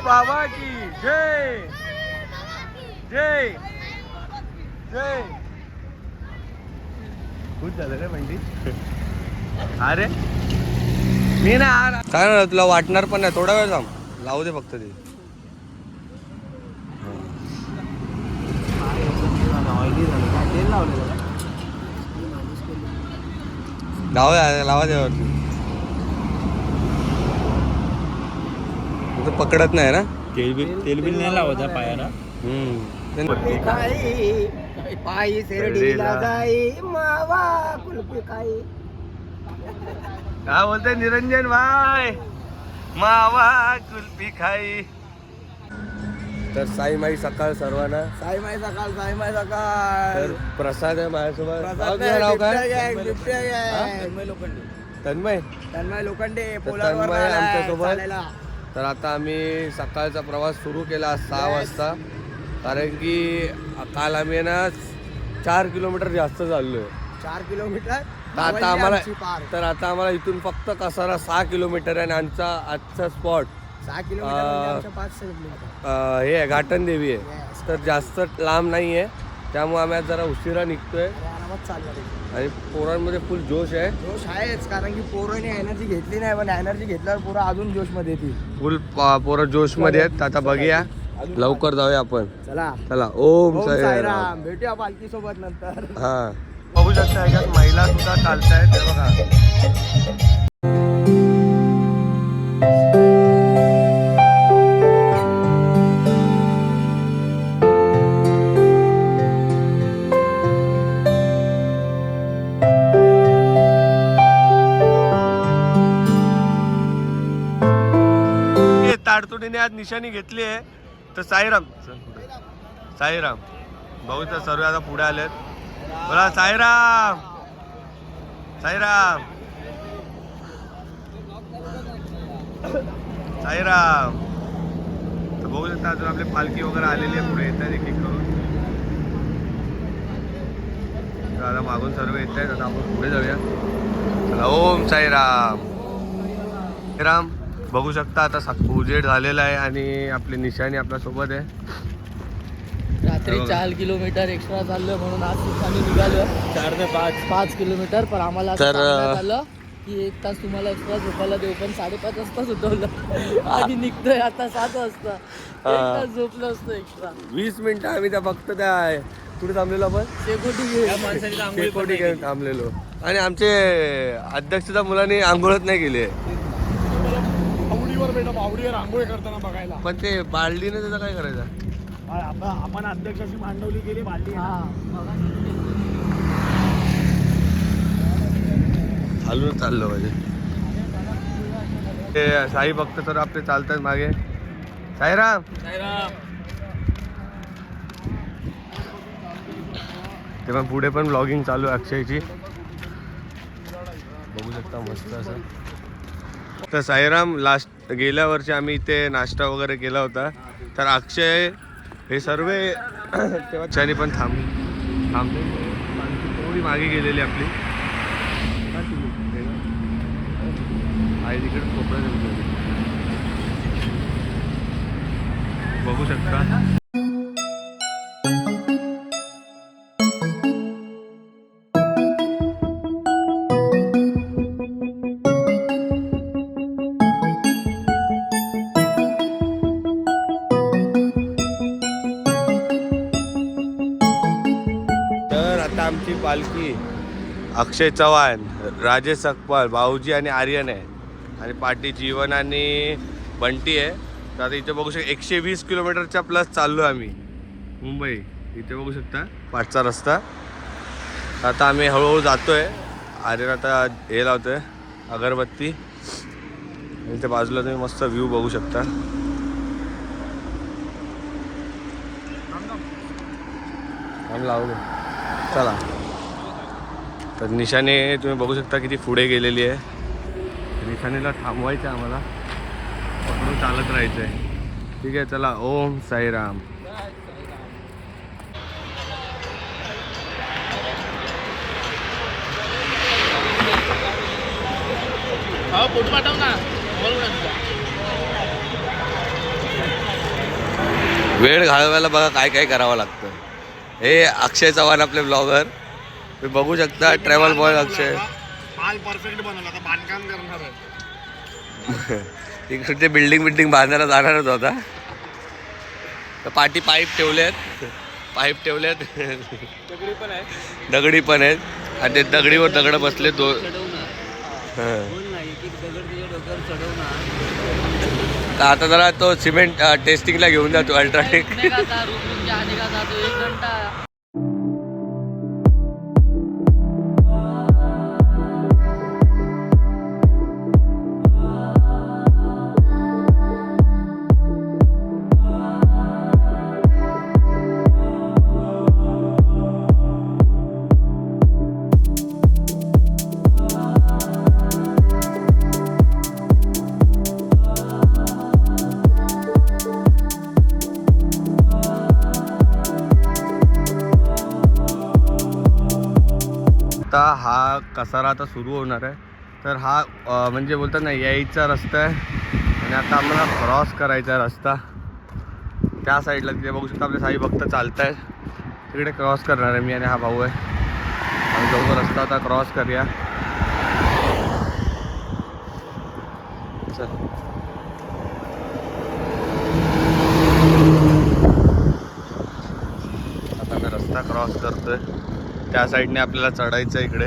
बाबा की जय जय जय. खूप झालं रे म्हणजे. अरे मी ना काय ना तुला वाटणार पण नाही, थोडा वेळ थांब, लावू दे फक्त ते. लावा त्यावरती. तू पकडत नाही ना तेल बिल नाही लावत पायाला. पायी शिर्डीला जाई मावा कुल्फी खाई. काय बोलते निरंजन भाई, मावा कुल्फी खाई. तर साई माई सकाळ सर्वांना. साई माई सकाळ, साई माई सकाळ. तर प्रसाद आहे माझ्यासोबत. नाव काय? तन्मय. तन्मय लोखंडे तन्मय आमच्यासोबत. तर आता आम्ही सकाळचा प्रवास सुरू केला 6 वाजता, कारण की काल आम्ही ना 4 किलोमीटर जास्त चाललोय. 4 किलोमीटर. तर आता आम्हाला इथून फक्त कसारा 6 किलोमीटर आहे. आणि आजचा स्पॉट 6 किलोमीटर 5 किलोमीटर हे आहे, घाटन देवी आहे. तर जास्त लांब नाही आहे, त्यामुळे आम्ही आज जरा उशिरा निघतोय. आणि पोरांमध्ये फुल जोश आहे. जोश आहेच, कारण की पोरांनी एनर्जी घेतली नाही, पण एनर्जी घेतल्यावर पोरं अजून जोश मध्ये येतील. फुल पोरं जोश मध्ये आहेत. आता बघूया, लवकर जाऊया आपण. चला चला. ओम साईराम. भेटूया पालखी सोबत नंतर. हा बघू शकता ह्याच्यात महिला सुद्धा चालतायत. ते बघा. ताडतोडीने आज निशाणी घेतली आहे. तर साईराम साईराम भाऊ तर सर्व आता पुढे आलेत. बोला साईराम साईराम साईराम. तर बघू शकता अजून आपली पालखी वगैरे आलेली आहे, पुढे येत आहेत एक एक करून. तर आता मागून सर्व येत आहेत. आता आपण पुढे जाऊया. चला. ओम साईराम. साईराम. बघू शकता आता उजेड झालेला आहे आणि आपली निशाणी आपल्या सोबत आहे. रात्री 4 किलोमीटर एक्स्ट्रा चाललोय म्हणून आज आम्ही निघालो 4 ते 5 किलोमीटर. पण आम्हाला झालं की 1 तास तुम्हाला एक्स्ट्रा झोपायला देऊ, पण 5:30 वाजता सुटवलं आणि निघतोय आता 7 वाजता. 1 तास झोपलो असतो एक्स्ट्रा. 20 मिनिटं आम्ही त्या फक्त त्या कुठे थांबलेलो आपण, शेकोटी घेऊन थांबलेलो. आणि आमचे अध्यक्षच्या मुलांनी आंघोळच नाही केली. आवडीवर आंघोळ करताना बघायला. पण ते बालडीने त्याचा काय करायचं. आपण अध्यक्षाची मांडवली केली बालडी. हलून चाललो म्हणजे ते साई भक्त तर आपले चालतात मागे. साईराम साईराम. ते पण पुढे पण ब्लॉगिंग चालू आहे अक्षयची. बघू शकता मस्त असं. तर साईराम लास्ट गेल्या वर्षी आम्ही इथे नाश्ता वगैरे केला होता. तर अक्षय हे सर्व तेव्हा पण थांबते. थोडी मागे गेलेली आपली आई तिकडे कोपऱ्यात बघू शकता. आमची पालखी अक्षय चव्हाण, राजेश सकपाल, भाऊजी आणि आर्यन आहे. आणि पाठी जीवन आणि बंटी आहे. तर आता इथे बघू शकता 120 किलोमीटरच्या प्लस चाललो आम्ही मुंबई. इथे बघू शकता पाठचा रस्ता. आता आम्ही हळूहळू जातोय. आर्यन आता हे लावतोय अगरबत्ती. इथे बाजूला तुम्ही मस्त व्ह्यू बघू शकता. आम्ही लावलो. चला. तर निशाने तुम्ही बघू शकता किती पुढे गेलेली आहे. निशाणीला थांबवायचं आहे आम्हाला, पकडून चालत राहायचं आहे. ठीक आहे. चला. ओम साईराम. फोटो पाठव ना. वेळ घालवायला बघा काय काय करावं लागतं. हे अक्षय चव्हाण आपले ब्लॉगर, तुम्ही बघू शकता. ट्रॅव्हल बॉय अक्षय. माल परफेक्ट बनवला, आता बांधकाम करणार आहे. इकडे बिल्डिंग बांधायला जाणारच होता. तर पाठी पाईप ठेवलेत. दगडी पण आहेत आणि ते दगडीवर दगड बसले दोन. तर आता जरा तो सिमेंट टेस्टिंगला घेऊन जातो अल्ट्राटेक. आता हा कसारा आता सुरू होणार आहे. तर हा म्हणजे बोलतात ना यायचा रस्ता आहे आणि आता आम्हाला क्रॉस करायचा रस्ता त्या साईडला. तिथे बघू शकता आपले साई भक्त चालत आहेत. तिकडे क्रॉस करणार आहे मी आणि हा भाऊ आहे. आम्ही दोघं रस्ता आता क्रॉस करूया. चल आता मी रस्ता क्रॉस करतोय. त्या साईडने आपल्याला चढायचं इकडे.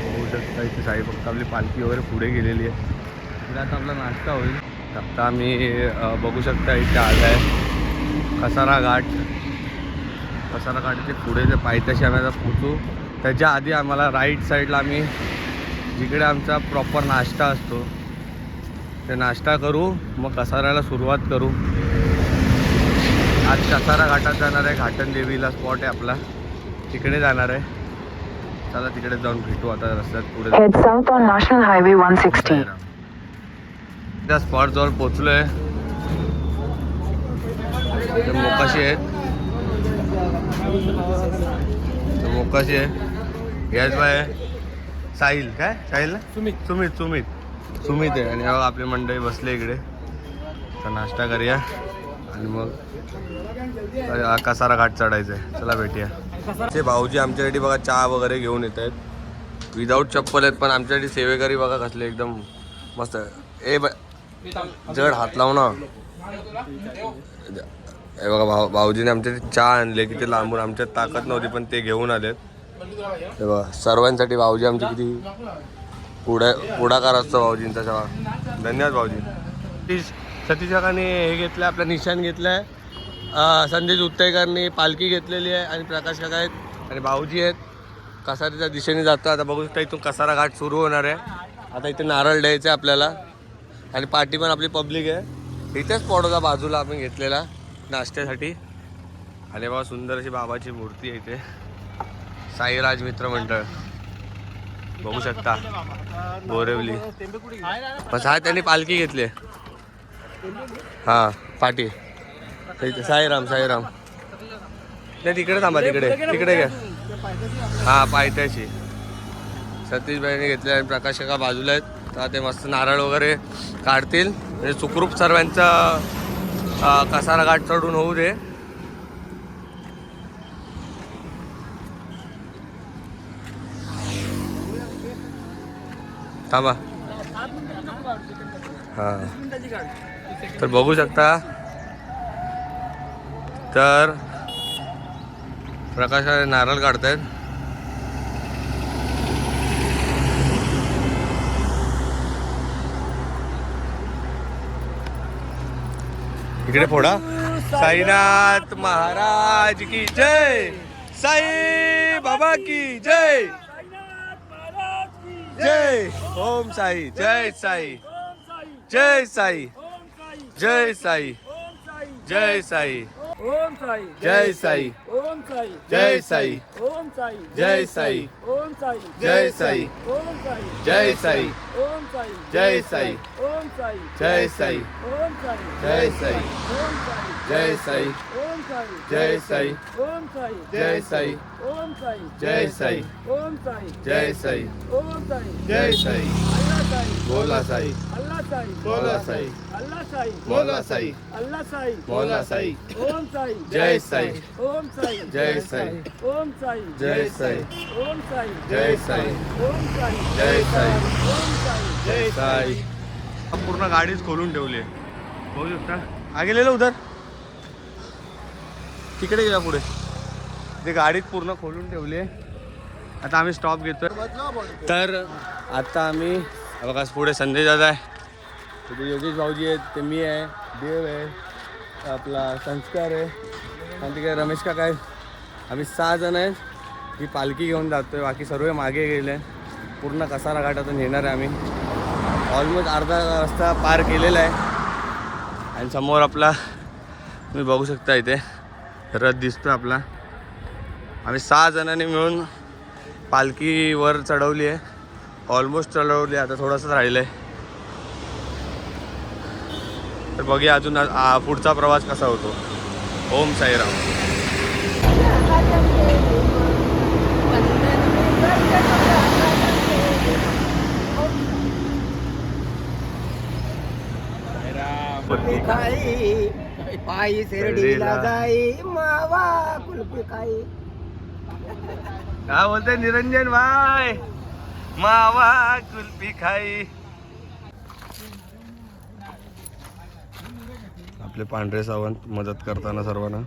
होऊ शकता इथे साई फक्त आपली पालखी वगैरे पुढे गेलेली आहे. इकडे आता आपला नाश्ता होईल. आता आम्ही बघू शकता इथे आला आहे कसारा घाट. कसारा घाटाचे पुढे जे पायथ्याशी आम्ही आता पोचू त्याच्या आधी आम्हाला राईट साईडला आम्ही जिकडे आमचा प्रॉपर नाश्ता असतो ते नाश्ता करू, मग कसाऱ्याला सुरुवात करू. आज कसारा घाटात जाणार आहे. घाटन देवीला स्पॉट आहे आपला, तिकडे जाणार आहे. चला तिकडे जाऊन भेटू आता रस्त्यात पुढे. Head south on National Highway 160. त्या स्पॉट जवळ पोचलोय. ते मोकाशी आहेत. मोकाशी आहे. याच बाय साहिल. काय साहिल ना? सुमित आहे. आणि आपली मंडळी बसले इकडे. तर नाश्ता करूया आणि मग कसारा घाट चढायचं आहे. चला भेटूया. ते भाऊजी आमच्यासाठी बघा चहा वगैरे घेऊन येत आहेत. विदाऊट चप्पल आहेत पण आमच्यासाठी सेवेकरी बघा कसले एकदम मस्त. जड हात लाव ना. हे बघा भाऊजीने आमच्यासाठी चहा आणले. किती लांबून, आमच्यात ताकद नव्हती पण ते घेऊन आलेत. हे बघा सर्वांसाठी भाऊजी आमचे किती पुढाकार असतो भाऊजींचा. तेव्हा धन्यवाद भाऊजी. सतीश काकांनी हे घेतलं, आपलं निशाण घेतलं आहे. संदेश उत्तेकरनी पालखी घेतलेली आहे आणि प्रकाश काका आहेत आणि भाऊजी आहेत. कसाऱ्याच्या दिशेने जातो. आता बघू शकता इथून कसारा घाट सुरू होणार आहे. आता इथे नारळ द्यायचं आहे आपल्याला आणि पार्टी पण आपली पब्लिक आहे. इथेच स्पॉट होता बाजूला आपण घेतलेला नाश्त्यासाठी. आणि बाबा सुंदर अशी बाबाची मूर्ती आहे इथे. साईराज मित्र मंडळ बघू शकता. बोरिवली बस हा त्यांनी पालखी घेतली. हां पाटी साईराम नाही तिकडे थांबा. तिकडे घ्या. हां पायथ्याशी सतीशबाईंनी घेतले आणि प्रकाश काका बाजूला आहेत. तर ते मस्त नारळ वगैरे काढतील म्हणजे सुखरूप सर्वांचा कसारा घाट चढून होऊ दे. थांबा. हां तर बघू शकता. तर प्रकाश नारळ काढतायत. इकडे फोडा. साईनाथ महाराज की जय. साई बाबा की जय. जय ओम साई. जय साई. जय साई. जय साई. जय साई. ओम साई जय साई ओम साई जय साई ओम साई जय साई ओम साई जय साई ओम साई जय साई ओम साई जय साई ओम साई जय साई ओम साई जय साई ओम साई जय साई ओम साई जय साई ओम साई जय साई ओम साई जय साई ओम साई जय साई ओम साई जय साई अल्लाह साई बोला साई अल्लाह साई बोला साई अल्लाह साई बोला साई अल्लाह साई बोला साई ओम साई जय साई ओम साई जय साई ओम साई जय साई ओम साई जय साई ओम साई जय साई ओम साई जय साई पूर्ण गाडीच खोलून ठेवली बघू शकता आगे गेलेलो उधर तिकडे गेला पुढे ते गाडीत पूर्ण खोलून ठेवली आता आम्ही स्टॉप घेतोय तर आता आम्ही बघा पुढे संदेश दादा आहे तिथे योगेश भाऊजी आहेत ते मी आहे देव आहे आपला संस्कार आहे आणि तिकडे रमेश काका आहेत आम्ही 6 जण आहेत ही पालखी घेऊन जातोय बाकी सर्व मागे गेले पूर्ण कसारा घाटातून येणार आहे आम्ही ऑलमोस्ट अर्धा रस्ता पार केलेला आहे आणि समोर आपला तुम्ही बघू शकता इथे रथ दिसतो आपला आम्ही 6 जणांनी मिळून पालखी वर चढवली आहे ऑलमोस्ट चढवली आता थोडंसंच राहिलं आहे तर बघूया अजून पुढचा प्रवास कसा होतो ओम साईराम पायी शिर्डीला जाई मावा कुल्फी खाई. काय बोलते निरंजन भाई मावा कुल्फी खाई आपले पांढरे सावंत मदत करताना सर्वांना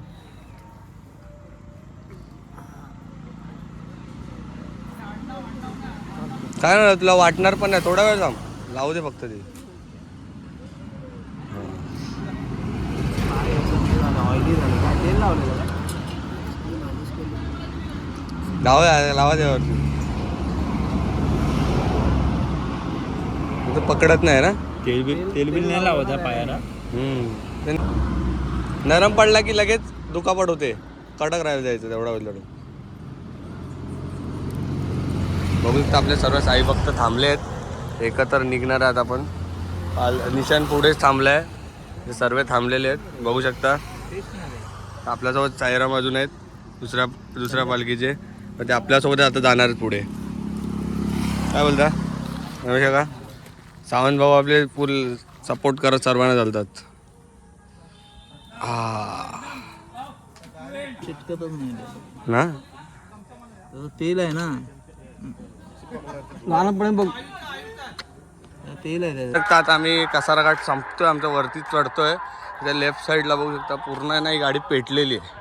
काय ना तुला वाटणार पण नाही थोडा वेळ थांब लावू दे फक्त ते लावा त्यावरती पकडत नाही ना तेलबिल नाही लावत पायाला नरम पडला की लगेच दुखापट होते कडक राहायला जायचं तेवढा वेळ लढून बघू शकता आपले सर्व साई भक्त थांबले आहेत एकत्र निघणार आहेत आपण निशाण पुढेच थांबलं आहे सर्व थांबलेले आहेत बघू शकता आपल्यासोबत साईराम अजून आहेत दुसऱ्या पालखीचे पण ते आपल्यासोबत आता जाणार आहेत पुढे काय बोलता रमेश का सावंत भाऊ आपले फुल सपोर्ट करत सर्वांना चालतात चिटकतच नाही ना तेल आहे ना लहानपणी बघ तेल आहे आता आम्ही कसारा घाट संपतोय आमच्या वरती चढतोय त्या लेफ्ट साईडला बघू शकता पूर्ण नाही गाडी पेटलेली आहे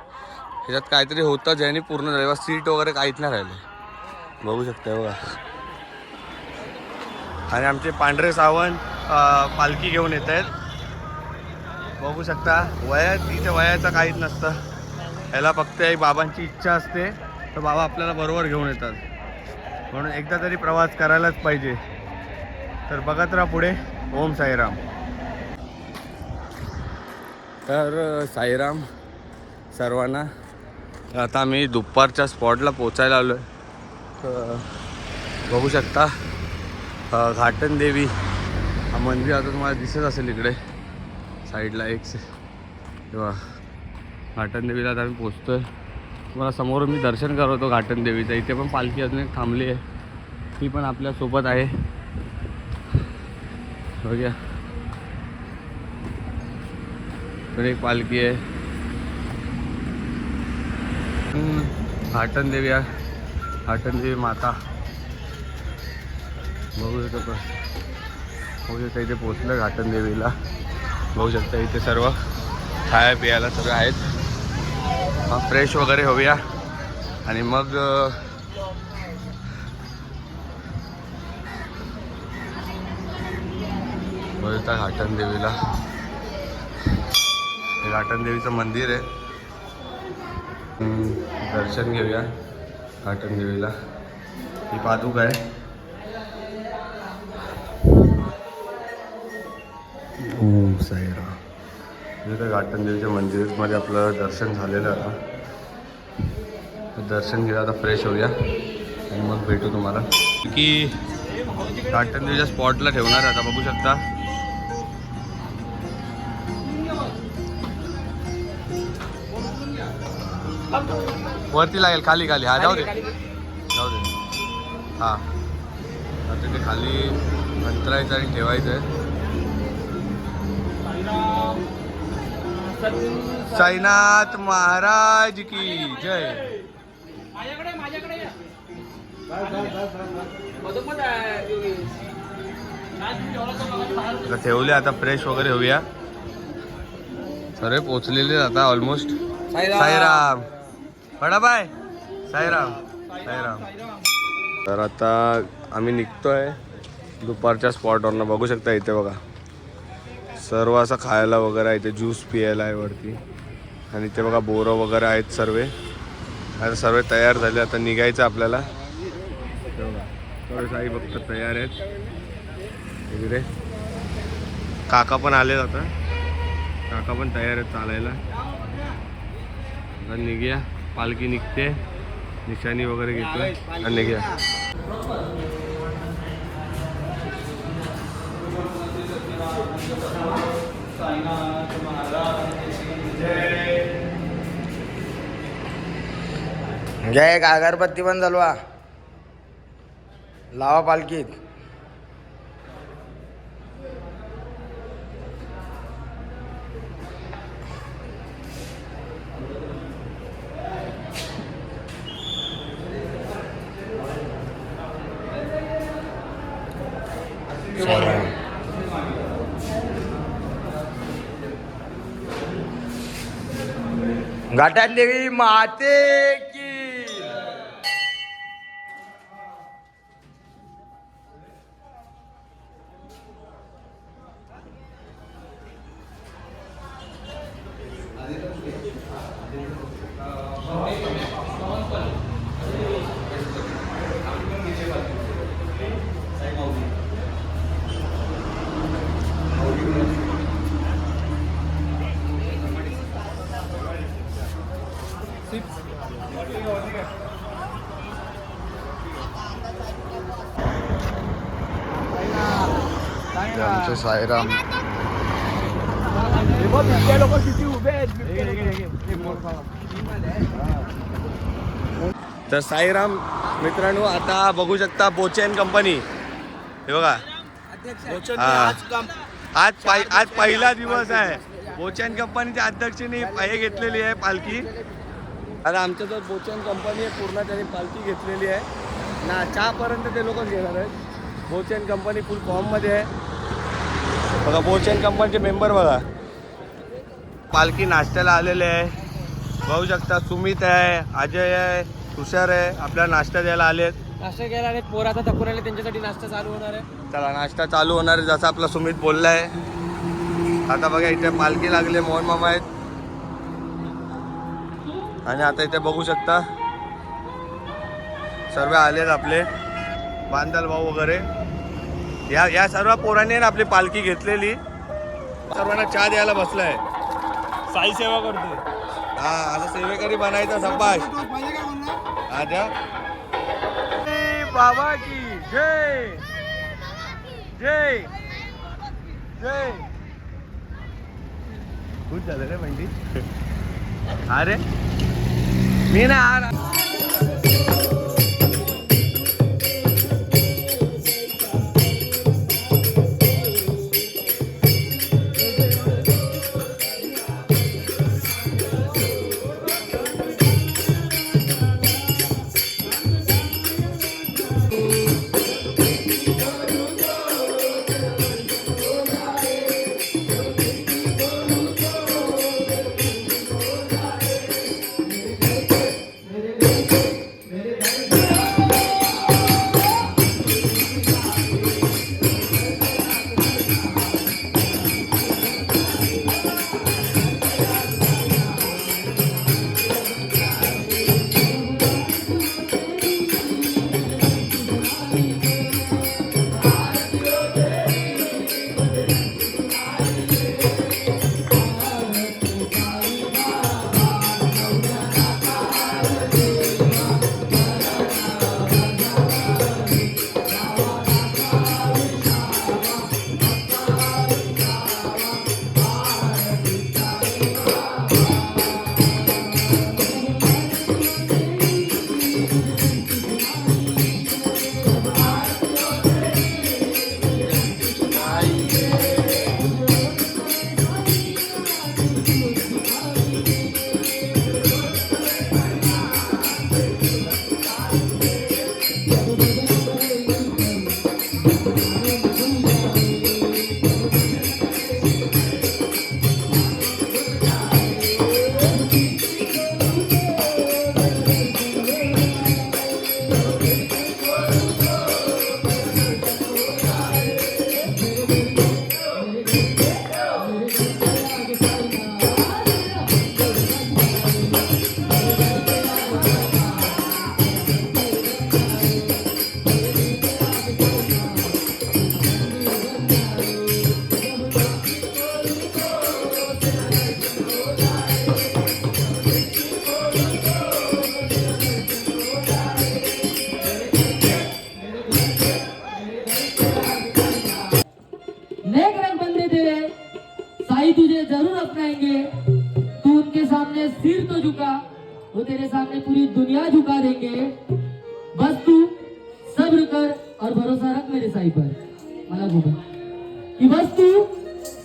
ह्याच्यात काहीतरी होतं ज्याने पूर्ण झालं सीट वगैरे काहीच नाही राहिले बघू शकता बघा आणि आमचे पांढरे सावंत पालखी घेऊन येत आहेत बघू शकता तिच्या वयाचं काहीच नसतं ह्याला फक्त एक बाबांची इच्छा असते तर बाबा आपल्याला बरोबर घेऊन येतात म्हणून एकदा तरी प्रवास करायलाच पाहिजे तर बघत राहा पुढे ओम साईराम तर साईराम सर्वांना आता आम्ही दुपारच्या स्पॉटला पोचायला आलो आहे बघू शकता घाटन देवी हा मंदिर आता तुम्हाला दिसत असेल इकडे साईडला एक तेव्हा घाटन देवीला आता आम्ही पोचतो आहे तुम्हाला समोर मी दर्शन करत होतो घाटन देवीचं इथे पण पालखी अजून एक थांबली आहे ती पण आपल्यासोबत आहे बघूया तर एक पालखी आहे घाटन देवी आहे घाटन देवी माता बघू शकता इथे पोचलं घाटन देवीला बघू शकता इथे सर्व खाया पियाला सगळं आहेत फ्रेश वगैरे होऊया आणि मग बघता घाटन देवीला हे घाटन देवीचं मंदिर आहे दर्शन घेऊया घाटन देवीला ही पादुका आहे ओम साईराम इथे घाटंजलीच्या मंदिरामध्ये आपलं दर्शन झालेलं आता. दर्शन घेऊया आता, फ्रेश होऊया आणि मग भेटू तुम्हाला. की घाटंजलीच्या स्पॉटला ठेवणार आहे आता, बघू शकता. वरती लागेल, खाली खाली. हा जाऊ दे जाऊ दे. हा आता ते खाली अंतरायचं आणि ठेवायचं आहे. साईनाथ महाराज की जय. आता ठेवले, आता फ्रेश वगैरे होऊया. सर्व पोचलेले आता ऑलमोस्ट. साईराम बडाबाय. साईराम साईराम. तर आता आम्ही निघतोय दुपारच्या स्पॉटवरनं. बघू शकता इथे बघा सर्व असं खायला वगैरे आहे. इथे ज्यूस पियायला आहे वरती. आणि इथे बघा बोरं वगैरे आहेत सर्व. आता सर्व तयार झाले, आता निघायचं आपल्याला. सर्व साई भक्त तयार आहेत. इकडे काका पण आले. आता काका पण तयार आहेत चालायला. आता निघूया. पालखी निघते, निशाणी वगैरे घेतोय आणि निघूया. घ्या एक अगरबत्ती पण चालवा, लावा पालखीत. घाटात देवी माते की. आमचे साईराम. तर साईराम मित्रांनो, आता बघू शकता बोचेन कंपनी. हे बघा आज पहिला दिवस आहे. बोचेन कंपनीच्या अध्यक्षांनी हे घेतलेली आहे पालखी. आता आमच्या जर बोचेन कंपनी आहे पूर्ण, त्यांनी पालखी घेतलेली आहे ना. चहापर्यंत ते लोक घेणार आहेत. बोचेन कंपनी फुल फॉर्ममध्ये आहे बघा. बोचेन कंपनीचे मेंबर बघा. पालखी नाश्त्याला आलेले आहे. बघू शकता सुमित आहे, अजय आहे, तुषार आहे. आपल्याला नाश्ता द्यायला आलेत. नाश्ता घ्यायला आले पोर. आता थकून आले, त्यांच्यासाठी नाश्ता चालू होणार आहे. चला नाश्ता चालू होणार आहे जसं आपला सुमित बोलला आहे. आता बघा इथे पालखी लागले, मोहन मामा आहेत. आणि आता इथे बघू शकता सर्व आलेत आपले बांदल भाऊ वगैरे. या सर्व पोरांनी आपली पालखी घेतलेली. सर्वांना चहा द्यायला बसलाय. साई सेवा करतो. हा असं सेवेकरी बनायचा. संभाष आजा बाबा की जय जय जय. खूप झालं रे म्हणजे. अरे मी ना वो तेरे सामने पूरी दुनिया झुका देंगे, बस तू सब्र कर और भरोसा रख मेरे साई पर. मला बोल कि बस तू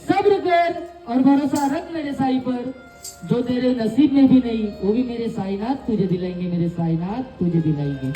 सब्र कर और भरोसा रख मेरे साई पर, जो तेरे नसीब में भी नहीं वो भी मेरे साईनाथ तुझे दिलाएंगे, मेरे साईनाथ तुझे दिलाएंगे.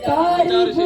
तारीफ